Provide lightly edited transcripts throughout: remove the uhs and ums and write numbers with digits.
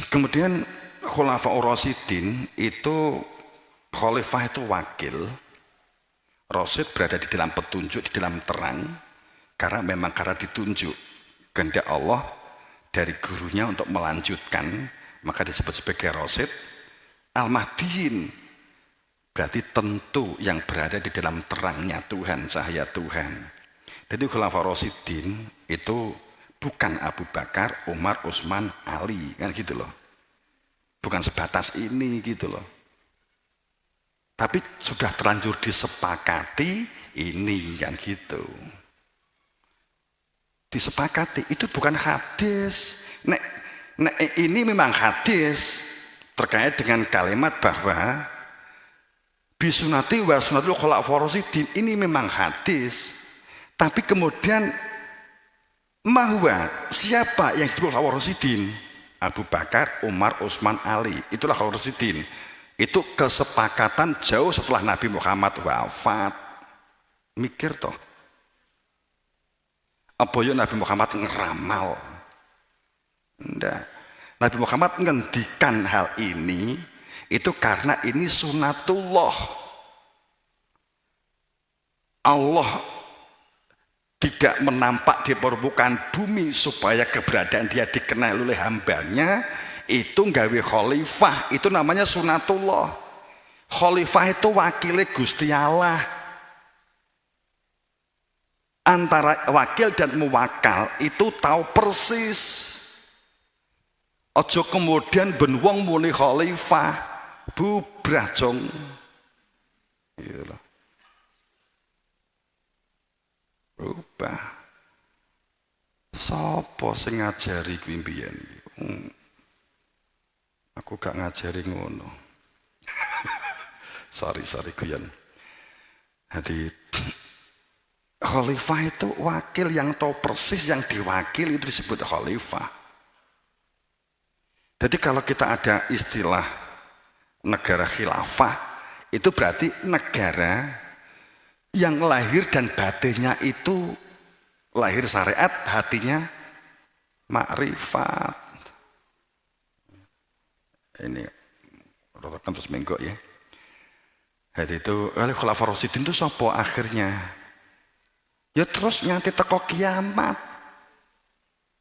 Kemudian Khulafaur Rasyidin itu, khalifah itu wakil, Rasyid berada di dalam petunjuk, di dalam terang, karena ditunjuk kehendak Allah dari gurunya untuk melanjutkan, maka disebut sebagai Rasyid. Al-Mahdiyin berarti tentu yang berada di dalam terangnya Tuhan, cahaya Tuhan. Jadi Khulafaur Rasyidin itu bukan Abu Bakar, Umar, Utsman, Ali, kan gitu loh. Bukan sebatas ini gitu loh. Tapi sudah terlanjur disepakati ini kan gitu. Disepakati itu bukan hadis. Ini memang hadis terkait dengan kalimat bahwa bisunati wa sunatul khulafaur rasyidin, ini memang hadis. Tapi kemudian siapa yang disebut khulafaur rasyidin? Abu Bakar, Umar, Utsman, Ali. Itulah khulafaur rasyidin. Itu kesepakatan jauh setelah Nabi Muhammad wafat. Mikir toh. Apa ya Nabi Muhammad ngeramal? Enggak. Nabi Muhammad ngendikan hal ini itu karena ini sunatullah. Allah tidak menampak di permukaan bumi supaya keberadaan dia dikenal oleh hambanya, itu nggawe khalifah, itu namanya sunatullah. Khalifah itu wakilnya Gusti Allah. Antara wakil dan muwakal itu tahu persis. Ojo kemudian ben wong muni khalifah bubrah jong. Gitu loh. Rubah. Sopo sing ngajari kuwi mbiyen? Aku gak ngajari ngono. sorry guyon. Jadi khalifah itu wakil yang tahu persis, yang diwakili itu disebut khalifah. Jadi kalau kita ada istilah negara khilafah, itu berarti negara yang lahir dan batinnya itu lahir syariat, hatinya makrifat. Ini rotakan terus menggok ya. Jadi itu oleh Khulafaur Rasyidin itu sapa akhirnya? Ya terus nganti teko kiamat.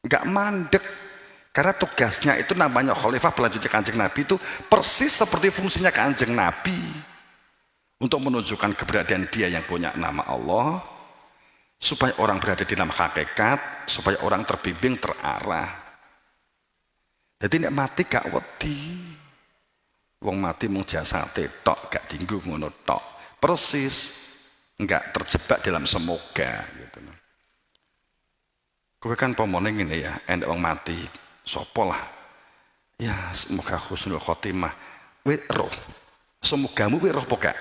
Enggak mandek. Karena tugasnya itu namanya khalifah, pelanjutnya Kanjeng Nabi, itu persis seperti fungsinya Kanjeng Nabi. Untuk menunjukkan keberadaan dia yang punya nama Allah, supaya orang berada di dalam hakikat, supaya orang terbimbing, terarah. Jadi nek mati gak wedi. Wong mati mung jasate tok, gak dinggo ngono tok. Persis enggak terjebak dalam semoga gitu. Kowe kan pomone ngene ya, enek wong mati, sapa lah. Ya, semoga husnul khotimah. Kowe roh. Semogamu kowe roh apa gak?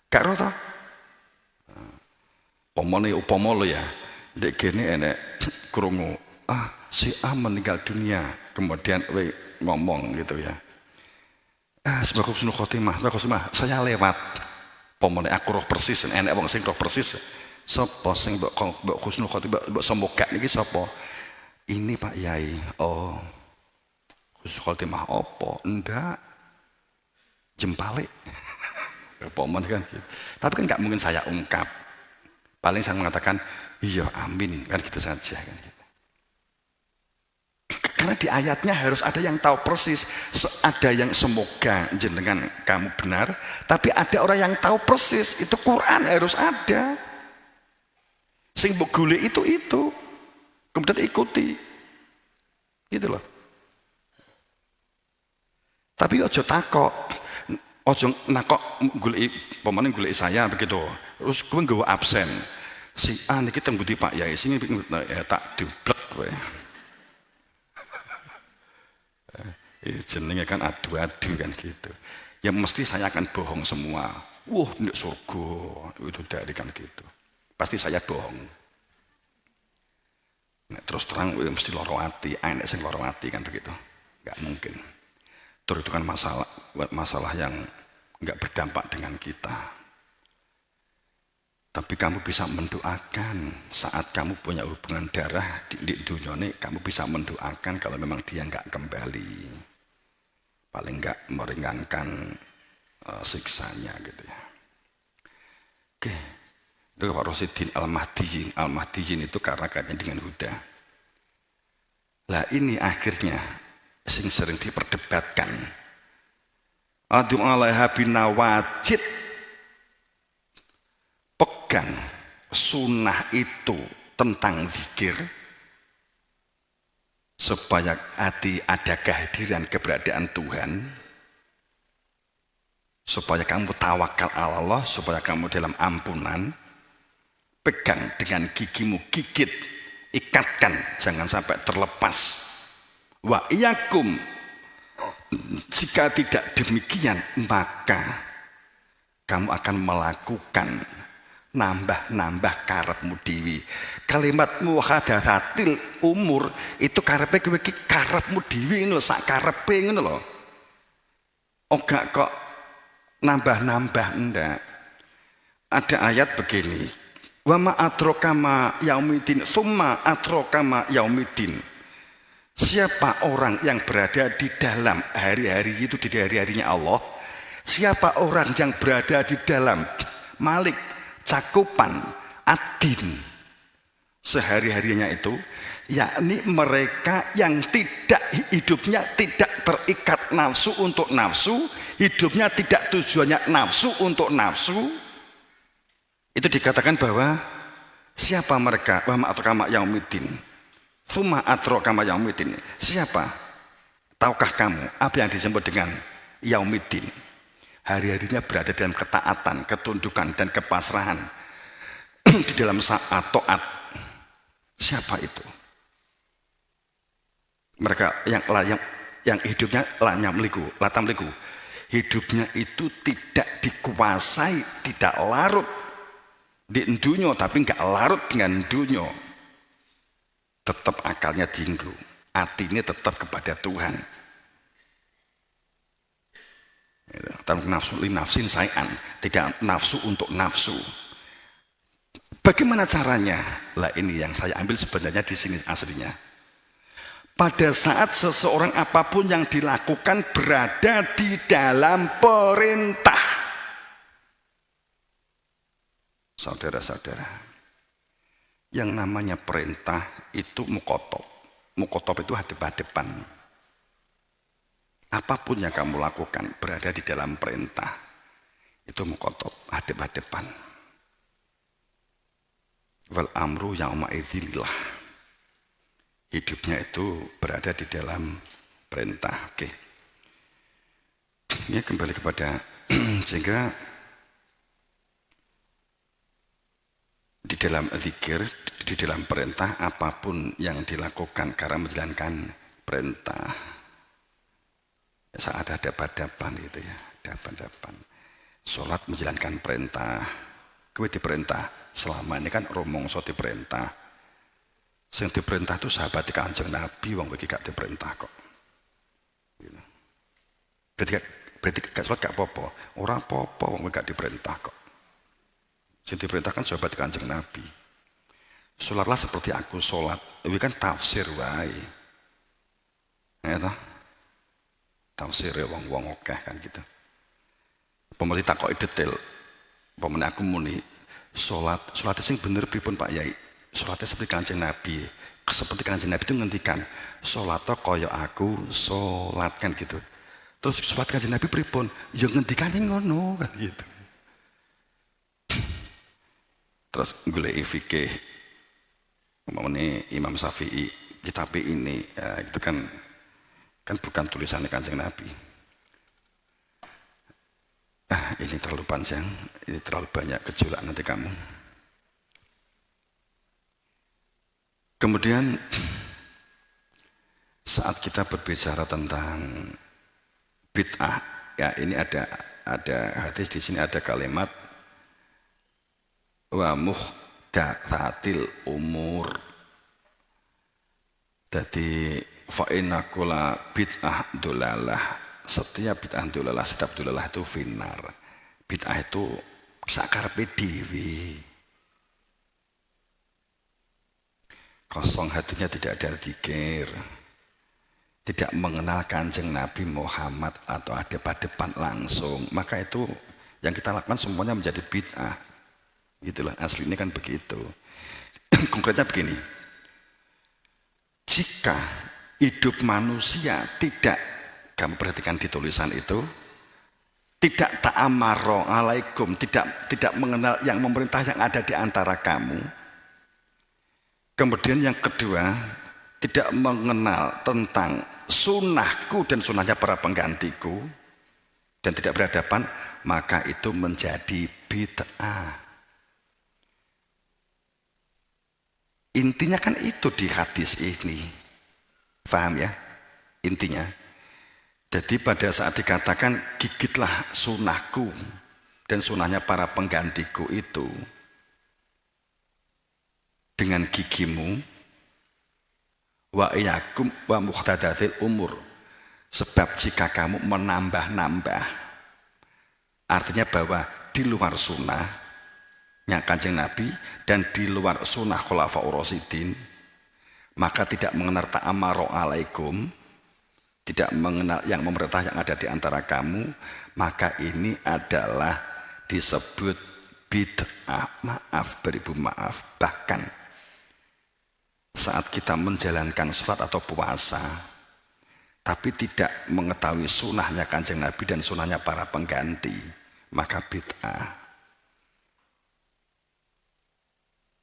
Gak roh toh? Pomone upama lo ya, ndek kene enek krungu, si A meninggal dunia, kemudian we ngomong gitu ya. Semoga husnul khotimah, saya lewat. Pomone aku roh persis, enek wong sing roh persis. Sapa sing mbok husnul khotimah, mbok semoga niki sapa? Ini Pak Yai. Oh. Husnul khotimah apa? Ndak. Jempale. Pomon kan gitu. Tapi kan nggak mungkin saya ungkap. Paling saya mengatakan iya amin kan gitu saja kan gitu. Karena di ayatnya harus ada yang tahu persis, ada yang semoga jenengan kamu benar, tapi ada orang yang tahu persis, itu Quran harus ada. Sing mbok golek itu. Kemudian ikuti. Gitu loh. Tapi ojo takok. Ojo nakok golek saya begitu. Terus kowe nggawa absen. Si A niki teng budi Pak Yai sing ya tak dublek kowe. Jenenge kan adu-adu kan gitu. Ya mesti saya akan bohong semua. Ndek surga itu dari kan gitu. Pasti saya bohong. Terus terang mesti loro ati, enek sing loro ati kan begitu. Enggak mungkin. Itu kan masalah yang enggak berdampak dengan kita. Tapi kamu bisa mendoakan saat kamu punya hubungan darah di dunia ini, kamu bisa mendoakan kalau memang dia nggak kembali, paling nggak meringankan siksanya gitu ya. Oke, itu Pak Rosidin Al-Mahdiyin itu karena kaitannya dengan Huda. Lah ini akhirnya sing sering diperdebatkan. Adu alaiha binawajid, pegang sunnah itu tentang zikir supaya hati ada kehadiran keberadaan Tuhan, supaya kamu tawakal Allah, supaya kamu dalam ampunan. Pegang dengan gigimu, gigit, ikatkan, jangan sampai terlepas. Wa iyakum, jika tidak demikian maka kamu akan melakukan nambah karepmu dewi. Kalimat muhaddatsatil umur itu karepe kowe iki karepmu dewi ngono, sak karepe ngono lho. Ora kok nambah-nambah ndak. Ada ayat begini. Wa ma adraka ma yaumidin tsumma adraka ma yaumidin. Siapa orang yang berada di dalam hari-hari itu, di hari-harinya Allah, siapa orang yang berada di dalam malik cakupan adin sehari-harinya itu, yakni mereka yang tidak hidupnya tidak terikat nafsu untuk nafsu, hidupnya tidak tujuannya nafsu untuk nafsu. Itu dikatakan bahwa siapa mereka? Wa ma adraka ma yaumidin tsumma adraka ma yaumidin. Siapa? Tahukah kamu apa yang disebut dengan yaumidin? Hari-harinya berada dalam ketaatan, ketundukan dan kepasrahan di dalam saat taat. Siapa itu? Mereka yang hidupnya latam liku. Hidupnya itu tidak dikuasai, tidak larut di dunia, tapi enggak larut dengan dunia. Tetap akalnya tinggu, hatinya tetap kepada Tuhan. Tanpa nafsu li nafsin sayan, tidak nafsu untuk nafsu. Bagaimana caranya? Lah ini yang saya ambil sebenarnya di sini aslinya. Pada saat seseorang apapun yang dilakukan berada di dalam perintah. Saudara-saudara, yang namanya perintah itu mukotob. Mukotob itu hadap-hadapan. Apapun yang kamu lakukan berada di dalam perintah, itu mukotob, hadap-hadapan. Wal amru ya'uma idzilillah. Hidupnya itu berada di dalam perintah. Oke. Ini kembali kepada sehingga di dalam zikir, di dalam perintah, apapun yang dilakukan karena menjalankan perintah, saat ada hadapan gitu ya, hadapan. Sholat menjalankan perintah, kowe diperintah. Selama ini kan romongso diperintah. Sing diperintah itu sahabat Kanjeng Nabi, wong iki gak diperintah kok. Berarti gak sholat gak apa-apa, ora apa-apa wong gak diperintah kok. Sing diperintahkan sahabat Kanjeng Nabi. Sholatlah seperti aku sholat. Ini kan tafsir wae. Ya toh? Tafsir ya wong-wong akeh kan gitu. Pemeli takoki detail. Pemene aku muni sholatnya sing bener pripun Pak Yai? Sholatnya seperti Kanjeng Nabi. Seperti Kanjeng Nabi itu ngendikan, sholatnya kaya aku sholat kan gitu. Terus sholat Kanjeng Nabi pripun? Ya ngendikane ngono kan gitu. Terus golek fikih umpamane Imam Syafi'i kitab ini ya, itu kan bukan tulisannya Kanjeng Nabi. Ini terlalu panjang, ini terlalu banyak gejolak nanti kamu. Kemudian saat kita berbicara tentang bid'ah, ya ini ada hadis di sini, ada kalimat wa muhdatsatil umur. Jadi fa inna kulla bid'ah dolalah. Setiap bid'ah dolalah, setiap dolalah itu finnar. Bid'ah itu sakarepe dhewe. kosong hatinya, tidak ada zikir, tidak mengenal Kanjeng Nabi Muhammad atau hadap-hadapan langsung, maka itu yang kita lakukan semuanya menjadi bid'ah. Gitulah aslinya kan begitu. Konkretnya begini, jika hidup manusia tidak, kamu perhatikan di tulisan itu, tidak ta'amaro alaikum, tidak mengenal yang memerintah yang ada di antara kamu. Kemudian yang kedua, tidak mengenal tentang sunnahku dan sunnahnya para penggantiku, dan tidak berhadapan, maka itu menjadi bid'ah. Intinya kan itu di hadis ini, paham ya? Intinya, jadi pada saat dikatakan gigitlah sunnahku dan sunnahnya para penggantiku itu dengan gigimu, wa iyakum wa muhtadatil umur, sebab jika kamu menambah-nambah, artinya bahwa di luar sunnahnya Kanjeng Nabi dan di luar sunnah Khulafaur Rasyidin, maka tidak mengenal ta'amaro alaikum, tidak mengenal yang memerintah yang ada di antara kamu, maka ini adalah disebut bid'ah. Maaf, beribu maaf. Bahkan saat kita menjalankan sholat atau puasa, tapi tidak mengetahui sunnahnya Kanjeng Nabi dan sunnahnya para pengganti, maka bid'ah.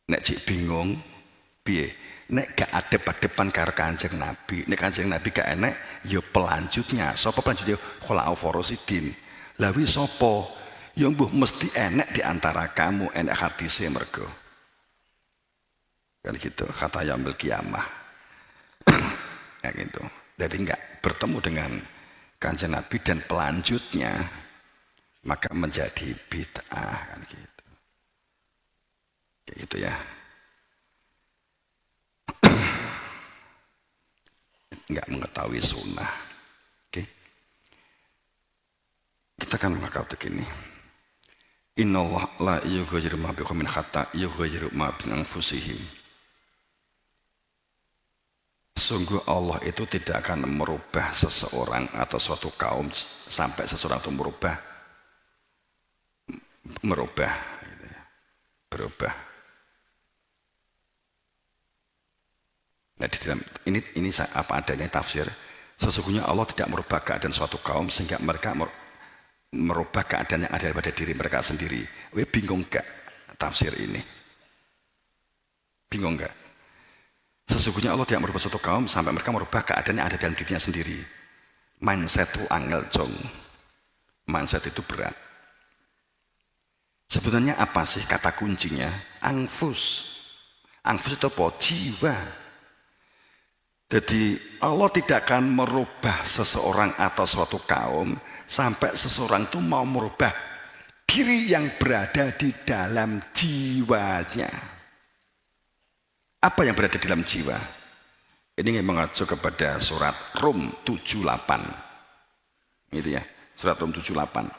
Nek cik bingung, piye? Nek gak adep-adepan karo Kanjeng Nabi, nek Kanjeng Nabi gak enek, ya pelanjutnya. Sopo pelanjutnya? Khulafaur Rasyidin. Lawi sopo? Ya mbuh mesti enek di antara kamu, enek hadise mergo. Kan gitu, kata yaumil kiamah. Ya gitu. Jadi enggak bertemu dengan Kanjeng Nabi dan pelanjutnya, maka menjadi bid'ah kan gitu. Kayak gitu ya. Enggak mengetahui sunnah. Oke. Kita kan mengakau begini. Innallaha la yughayyiru ma biqaumin hatta yughayyiru ma bi anfusihim. Sungguh Allah itu tidak akan merubah seseorang atau suatu kaum sampai seseorang itu berubah gitu ya. Berubah. Nah, di dalam ini apa adanya tafsir. Sesungguhnya Allah tidak merubah keadaan suatu kaum sehingga mereka merubah keadaan yang ada pada diri mereka sendiri. Bingung gak tafsir ini? Bingung gak? Sesungguhnya Allah tidak merubah suatu kaum sampai mereka merubah keadaan yang ada dalam dirinya sendiri. Mindset itu angel jong. Mindset itu berat. Sebenarnya apa sih kata kuncinya? Anfus. Anfus itu apa? Jiwa. Jadi Allah tidak akan merubah seseorang atau suatu kaum sampai seseorang itu mau merubah diri yang berada di dalam jiwanya. Apa yang berada di dalam jiwa? Ini mengacu kepada surat Rum 78. Gitu ya, surat Rum 78.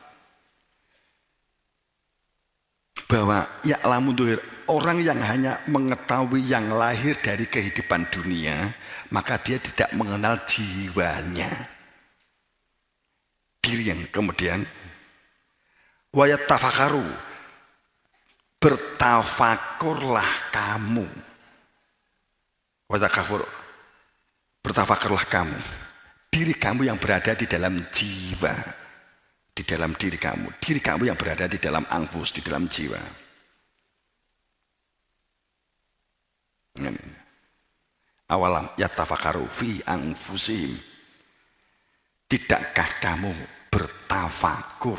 Bahwa ya'lamu dhuhir, orang yang hanya mengetahui yang lahir dari kehidupan dunia, maka dia tidak mengenal jiwanya. Diri yang kemudian wayat tafakaru, bertafakurlah kamu. Watakafur, bertafakurlah kamu. Diri kamu yang berada di dalam jiwa, di dalam diri kamu yang berada di dalam anfus, di dalam jiwa. Awalam yatafakaru fi anfusihim. Tidakkah kamu bertafakur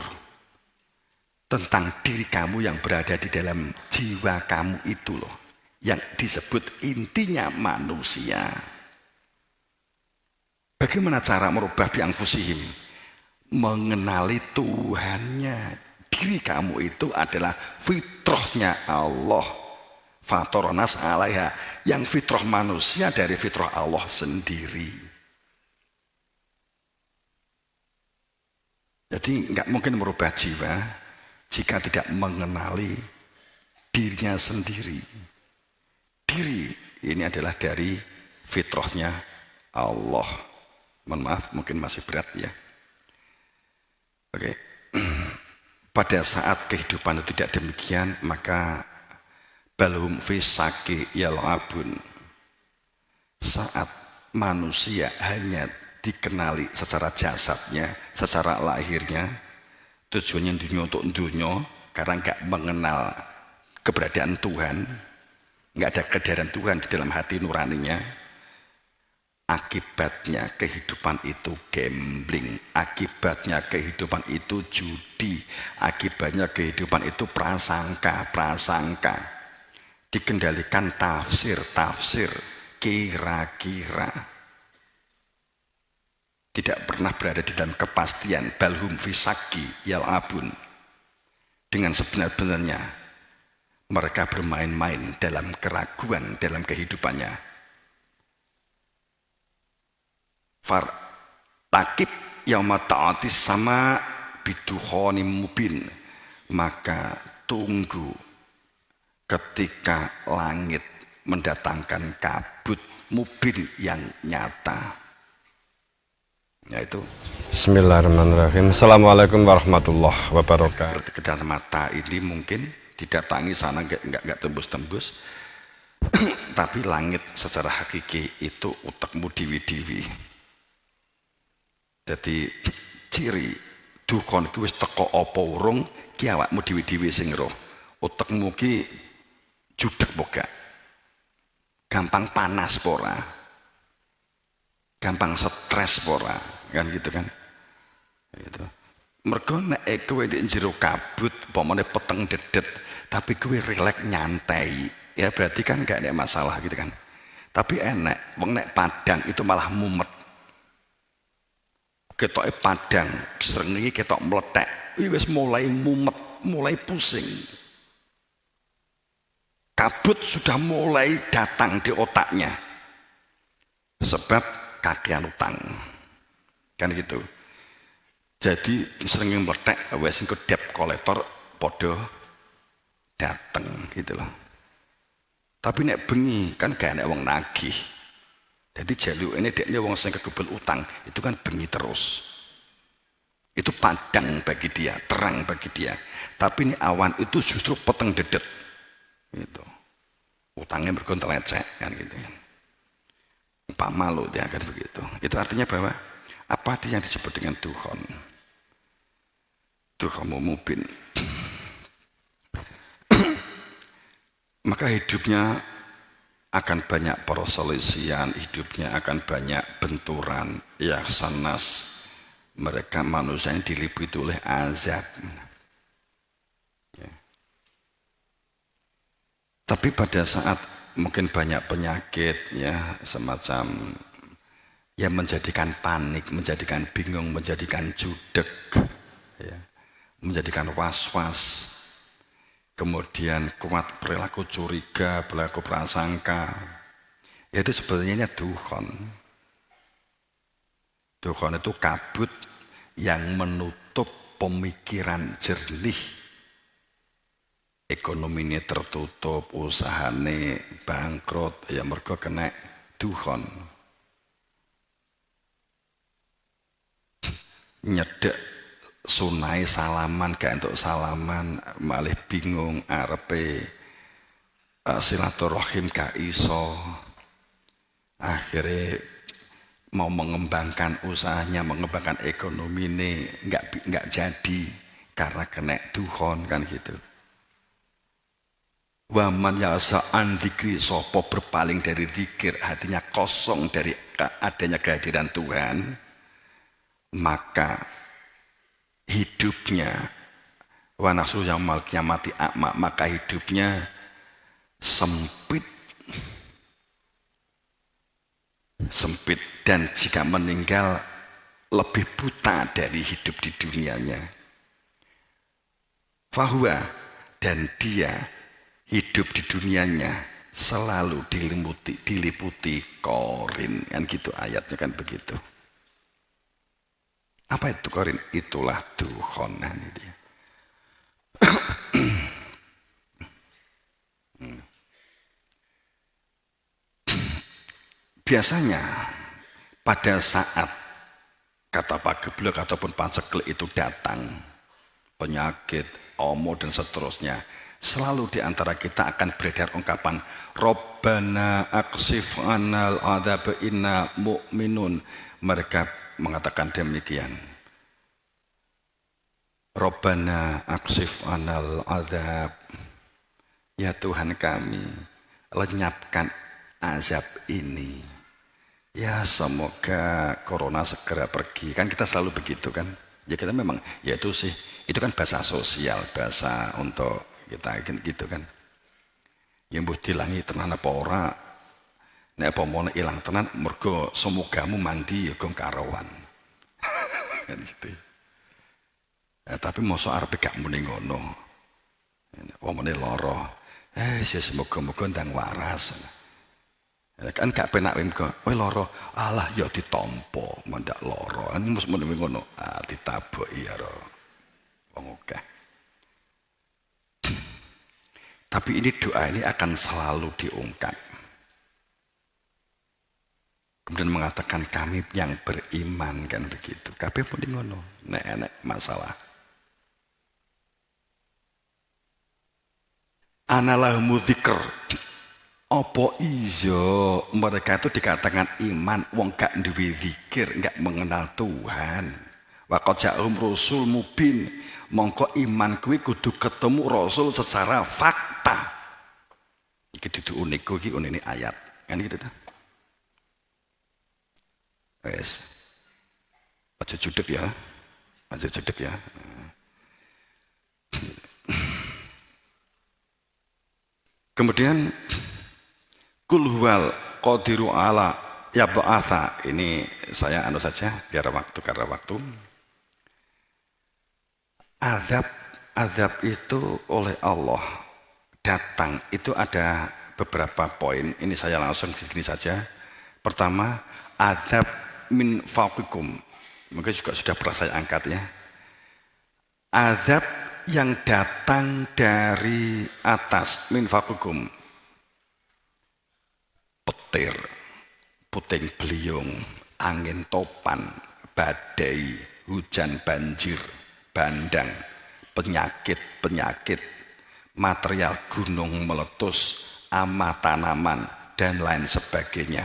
tentang diri kamu yang berada di dalam jiwa kamu itu loh, yang disebut intinya manusia. Bagaimana cara merubah bi anfusihim? Mengenali Tuhannya. Diri kamu itu adalah fitrahnya Allah. Fatoronas alaiha, yang fitrah manusia dari fitrah Allah sendiri. Jadi nggak mungkin merubah jiwa jika tidak mengenali dirinya sendiri. Diri Ini adalah dari fitrahnya Allah. Mohon maaf, mungkin masih berat ya. Oke. Pada saat kehidupan itu tidak demikian, maka balhum fisaki yal'abun. Saat manusia hanya dikenali secara jasadnya, secara lahirnya, tujuannya dunia untuk dunia, karena nggak mengenal keberadaan Tuhan, nggak ada kehadiran Tuhan di dalam hati nuraninya. Akibatnya kehidupan itu gambling, akibatnya kehidupan itu judi, akibatnya kehidupan itu prasangka, dikendalikan tafsir, kira-kira, tidak pernah berada di dalam kepastian. Balhum fisaki yal'abun. Dengan sebenar-benarnya mereka bermain-main dalam keraguan dalam kehidupannya. Takib yauma ta'atis sama bidukhoni mubin. Maka tunggu ketika langit mendatangkan kabut mubin yang nyata. Yaitu Bismillahirrahmanirrahim. Assalamualaikum warahmatullahi wabarakatuh. Kedal mata ini mungkin didatangi sana nggak tembus-tembus. Tapi langit secara hakiki itu utakmu diwi-diwi. Jadi ciri dukon ki wis teko apa urung ki awakmu dhewe-dhewe sing roh. Utekmu ki judeg boga. Gampang panas pora. Gampang stres pora, kan gitu kan. Gitu. Mergo nek kowe ndek jero kabut, pomone peteng dedet, tapi kowe rileks nyantai, ya berarti kan gak ada masalah gitu kan. Tapi enek wong nek padang itu malah mumet. Ketoke padang, srengenge ketok meletek, wis mulai mumet, mulai pusing. Kabut sudah mulai datang di otaknya. Sebab kakean utang. Kan gitu. Jadi srengenge meletek, wis engko debt collector padha dateng gitu loh. Tapi nek bengi kan gak enek wong nagih. Jadi jaluk ini deknya wong sing kegebel utang itu kan bengi terus. Itu padang bagi dia, terang bagi dia. Tapi ini awan itu justru peteng dedet. Gitu. Utangnya bergonta lecek kan gitu kan. Pak malu dia kan begitu. Itu artinya bahwa apa yang disebut dengan dukhon? Dukhon mubin. Maka hidupnya akan banyak perselisihan, hidupnya akan banyak benturan, ya sanas. Mereka manusia yang diliputi oleh azab. Ya. Tapi pada saat mungkin banyak penyakit, ya semacam yang menjadikan panik, menjadikan bingung, menjadikan judeg, ya, menjadikan was-was. Kemudian kuat perilaku curiga, perilaku prasangka, itu sebenarnya dukhon. Dukhon itu kabut yang menutup pemikiran jernih. Ekonominya tertutup, usahanya bangkrut, ya mergo kena dukhon. Nyedek sunai salaman gak untuk salaman, malih bingung arepe silaturahim gak iso, akhirnya mau mengembangkan usahanya, mengembangkan ekonomi ini nggak jadi karena kena dukhon kan gitu. Waman yasa'an dzikri, sopo berpaling dari dzikir, hatinya kosong dari adanya kehadiran Tuhan, maka hidupnya wa nafsu yaumal qiyamati a'ma, maka hidupnya sempit dan jika meninggal lebih buta dari hidup di dunianya. Fahuwa, dan dia hidup di dunianya selalu diliputi korin, kan gitu ayatnya kan begitu. Apa itu korin? Itulah dukhon. Ini dia. biasanya pada saat kata pagebluk ataupun paceklik itu datang, penyakit, omo dan seterusnya, selalu di antara kita akan beredar ungkapan Rabbana aksif anal adzab inna mu'minun. Mereka mengatakan demikian. Rabbana aksif anal adzab, ya Tuhan kami, lenyapkan azab ini. Ya semoga corona segera pergi. Kan kita selalu begitu kan. Ya kita memang, ya itu sih, itu kan bahasa sosial, bahasa untuk kita gitu kan. Yang mbuh dilangi tenan apa ora, nek apa mau ilang tenan mergo semogamu mandi ya gong karawan. Kan gitu. Ya, tapi mosok arep gak muni ngono. Wong lara, semoga-moga ndang waras. Kan gak penak kowe lara, alah ya ditampa mendak lara. Kan mesti muni ngono, ditaboki ya wong akeh. Tapi ini doa ini akan selalu diungkap. Kemudian mengatakan kami yang beriman kan begitu. Kabeh muni ngono, nek enek masalah. Analahmu dzikr. Apa iso mereka itu dikatakan iman wong gak duwe zikir, gak mengenal Tuhan. Wa qad ja'ahum rasul mubin. Mongko iman kuwi kudu ketemu rasul secara fakta. Iki dudu uniku iki unine ayat. Kan gitu ta. Wes. Aja judek ya. Aja judek ya. Kemudian kul huwal qadiru ala yab'atha. Ini saya anu saja biar waktu karena waktu. Azab itu oleh Allah datang itu ada beberapa poin. Ini saya langsung segini saja. Pertama, azab min fawqikum. Mungkin juga sudah pernah saya angkat ya. Azab yang datang dari atas, min fawqikum. Petir, puting beliung, angin topan, badai, hujan banjir, bandang, penyakit, material gunung meletus, ama tanaman, dan lain sebagainya.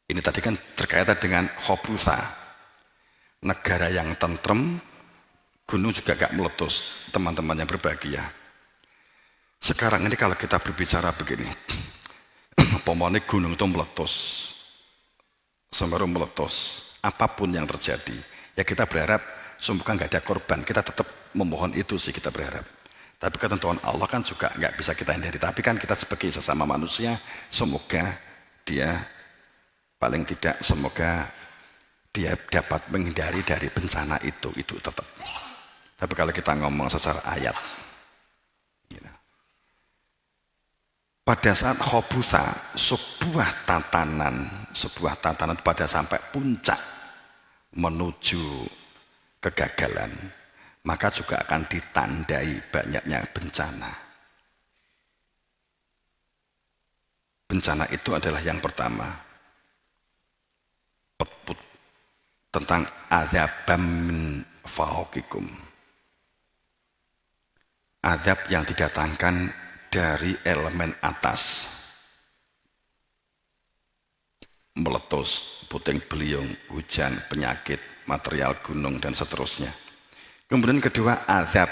Ini tadi kan terkait dengan khobutha. Negara yang tentrem, gunung juga gak meletus, teman-teman yang berbahagia. Sekarang ini kalau kita berbicara begini, pomone gunung itu meletus, Semeru meletus, apapun yang terjadi, ya kita berharap semoga nggak ada korban. Kita tetap memohon itu sih kita berharap. Tapi ketentuan Allah kan juga nggak bisa kita hindari. Tapi kan kita sebagai sesama manusia, semoga dia paling tidak semoga dia dapat menghindari dari bencana itu tetap. Tapi kalau kita ngomong secara ayat, gitu. Pada saat khobutha, sebuah tatanan pada sampai puncak menuju kegagalan, maka juga akan ditandai banyaknya bencana. Bencana itu adalah yang pertama, tentang adzabam min fawqikum. Azab yang didatangkan dari elemen atas. Meletus, puting beliung, hujan, penyakit, material gunung dan seterusnya. Kemudian kedua, azab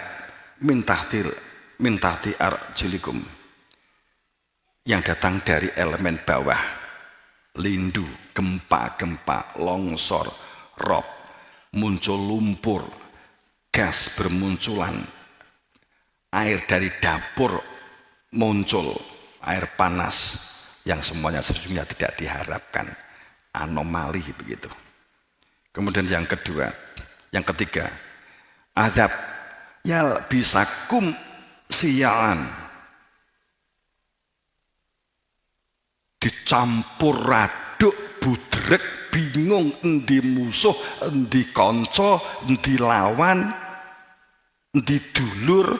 min tahti arjulikum, yang datang dari elemen bawah, lindu, gempa, longsor, rob, muncul lumpur, gas bermunculan, air dari dapur muncul, air panas yang semuanya sesungguhnya tidak diharapkan, anomali begitu. Kemudian yang ketiga, azab yalbisakum siyalan, dicampur aduk budrek, bingung endi musuh, endi kanca, endi lawan, endi dulur,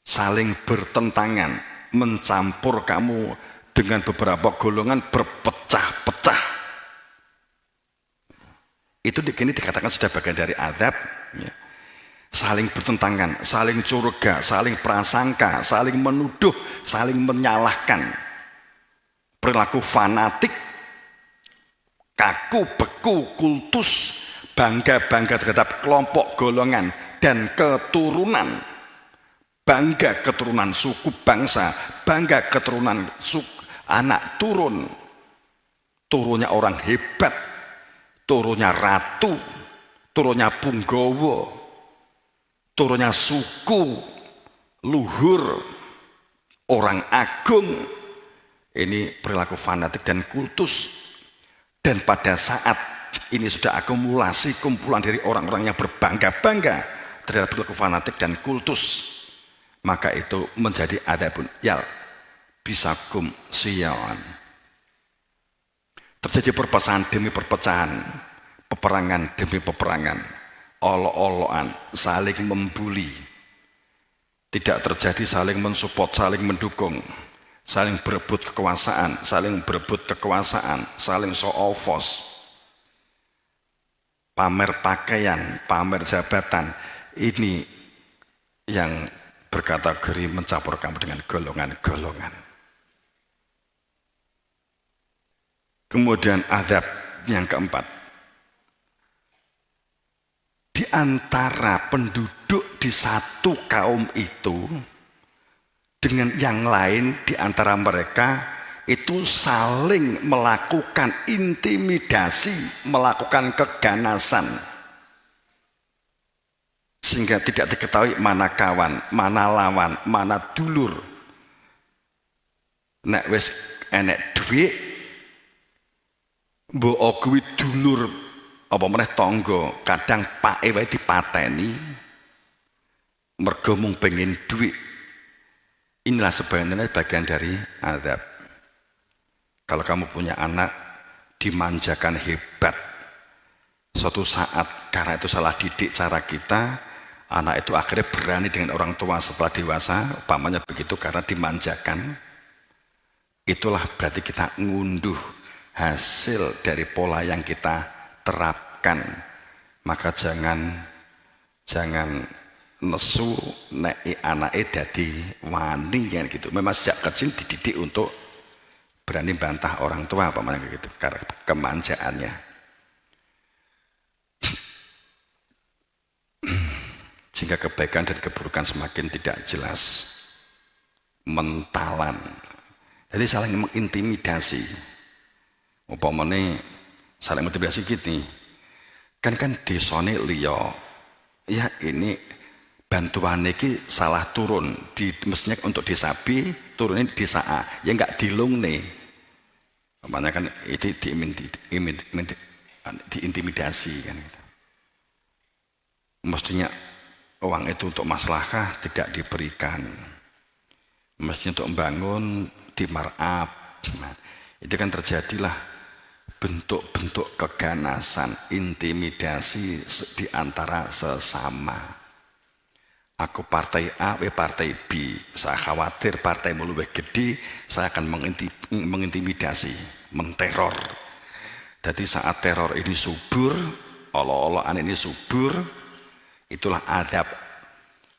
saling bertentangan, mencampur kamu dengan beberapa golongan berpecah-pecah. Itu kini dikatakan sudah bagian dari azab, ya. Saling bertentangan, saling curiga, saling prasangka, saling menuduh, saling menyalahkan. Perilaku fanatik, kaku, beku, kultus, bangga-bangga terhadap kelompok golongan dan keturunan. Bangga keturunan suku bangsa, bangga keturunan anak turun. Turunnya orang hebat, turunnya ratu, turunnya punggawa, turunnya suku, luhur, orang agung. Ini perilaku fanatik dan kultus. Dan pada saat ini sudah akumulasi kumpulan dari orang-orang yang berbangga-bangga terhadap perilaku fanatik dan kultus, maka itu menjadi adabun yal bisakum siyawan. Terjadi perpecahan demi perpecahan, peperangan demi peperangan, olok-olokan, saling membuli. Tidak terjadi saling mensupport, saling mendukung, saling berebut kekuasaan, saling show-offos, pamer pakaian, pamer jabatan. Ini yang berkategori mencampur kamu dengan golongan-golongan. Kemudian azab yang keempat, di antara penduduk di satu kaum itu dengan yang lain, di antara mereka itu saling melakukan intimidasi, melakukan keganasan, sehingga tidak diketahui mana kawan, mana lawan, mana dulur. Nek wis enek duit, mbok kuwi dulur apa meneh tangga, kadang pake wae dipateni mergo mung pengen duit. Inilah sebenarnya bagian dari azab. Kalau kamu punya anak dimanjakan hebat, suatu saat karena itu salah didik cara kita, anak itu akhirnya berani dengan orang tua setelah dewasa, umpamanya begitu, karena dimanjakan. Itulah berarti kita ngunduh hasil dari pola yang kita terapkan. Maka jangan nesu nek anake dadi wani kan gitu. Memang sejak kecil dididik untuk berani bantah orang tua apa namanya gitu, karena kemanjaannya. Sehingga kebaikan dan keburukan semakin tidak jelas, mentalan. Jadi saling mengintimidasi. Umpamane saling mengintimidasi gitu. Kan desane liya. Ya ini bantuan iki salah turun di mestinya untuk desa B, turunin di desa A. Ya enggak dilungne. Umpamanya kan itu diintimidasi kan gitu. Mestinya uang itu untuk maslahah tidak diberikan. Mestinya untuk membangun dimarap. Nah, itu kan terjadilah bentuk-bentuk keganasan, intimidasi di antara sesama. Aku partai A, partai B. Saya khawatir partai lebih gede, saya akan mengintimidasi, menteror. Jadi saat teror ini subur, olok-olokan ini subur, itulah adab.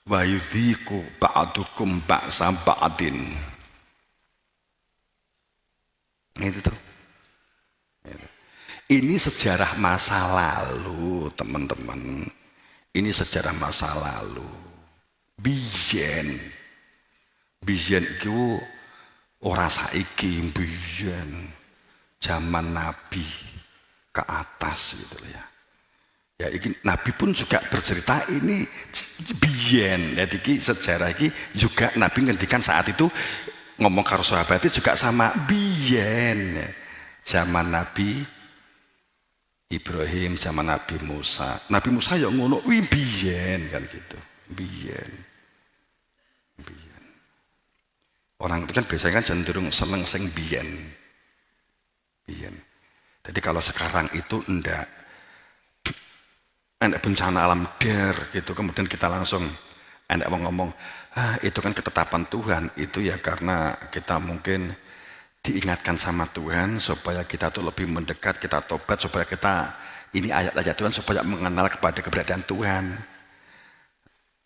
Wa yudhiku ba'dukum ba'sa ba'din. Itu tuh. Ini sejarah masa lalu, teman-teman. Ini sejarah masa lalu. Biyen itu ora saiki, biyen zaman Nabi ke atas gitu ya. Ya ini Nabi pun juga bercerita ini biyen. Jadi ini sejarah ini juga Nabi ngendikan saat itu ngomong karo sahabatnya juga sama biyen. Zaman Nabi Ibrahim, zaman Nabi Musa. Nabi Musa ya ngono, wi biyen kan gitu. Biyen. Orang itu kan biasanya kan cenderung seneng sing biyen. Biyen. Jadi kalau sekarang itu ndak ada bencana alam der gitu, kemudian kita langsung ngomong itu kan ketetapan Tuhan, itu ya karena kita mungkin diingatkan sama Tuhan supaya kita tuh lebih mendekat, kita tobat supaya kita ini ayat-ayat Tuhan supaya mengenal kepada keberadaan Tuhan.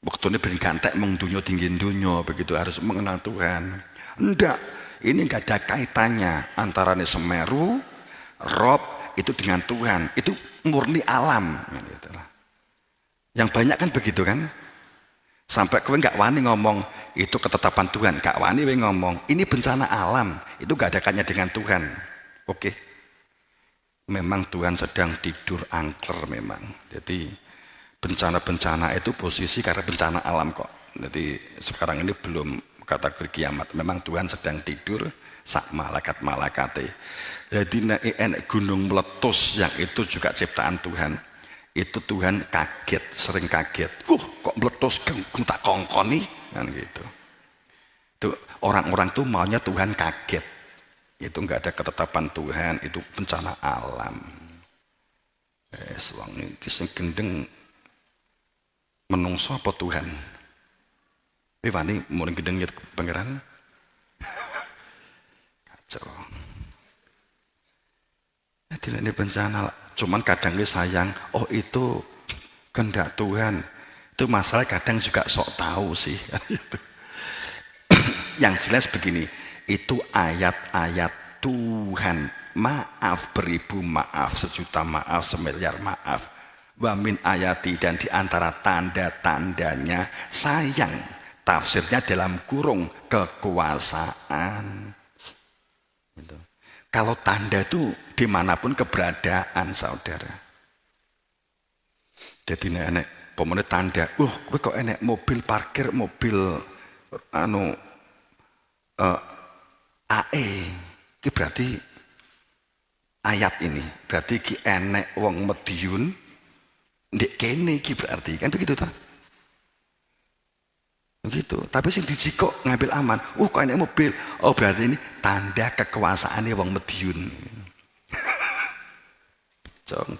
Waktu ini beringantek mengdunya tinggi dunia begitu harus mengenal Tuhan. Enggak, ini enggak ada kaitannya antara Semeru, Rob itu dengan Tuhan, itu murni alam. Gitu. Yang banyak kan begitu kan? Sampai kowe nggak wani ngomong itu ketetapan Tuhan, nggak wani kowe ngomong ini bencana alam, itu nggak ada kaitannya dengan Tuhan. Oke, memang Tuhan sedang tidur angker memang. Jadi bencana-bencana itu posisi karena bencana alam kok. Jadi sekarang ini belum kategori kiamat. Memang Tuhan sedang tidur sak malaikat-malaikate. Jadi nek gunung meletus yang itu juga ciptaan Tuhan. Itu Tuhan kaget, sering kaget. Kok meletus tak kongkoni kan gitu. Itu orang-orang tuh maunya Tuhan kaget. Itu enggak ada ketetapan Tuhan, itu bencana alam. Wong iki sing gendeng menungso apa Tuhan? Wani mulai gendeng nyet pangeran. Kacau. Jadi ini bencana. Cuman kadang sayang, oh itu kehendak Tuhan. Itu masalah kadang juga sok tahu sih. Yang jelas begini, itu ayat-ayat Tuhan. Maaf beribu maaf, sejuta maaf, semiliar maaf. Wa min ayati, dan diantara tanda-tandanya sayang. Tafsirnya dalam kurung kekuasaan. Gitu. Kalau tanda itu dimanapun keberadaan saudara. Jadi enek pemenit tanda, gue kok enek mobil parkir mobil AE, ini berarti ayat ini, berarti ki enek wong Madiun, ndek kene ki berarti kan begitu toh. Begitu, tapi sing dijikok ngambil aman. Kok enek mobil. Oh berarti ini tanda kekuasaannya wong Madiun. Cong.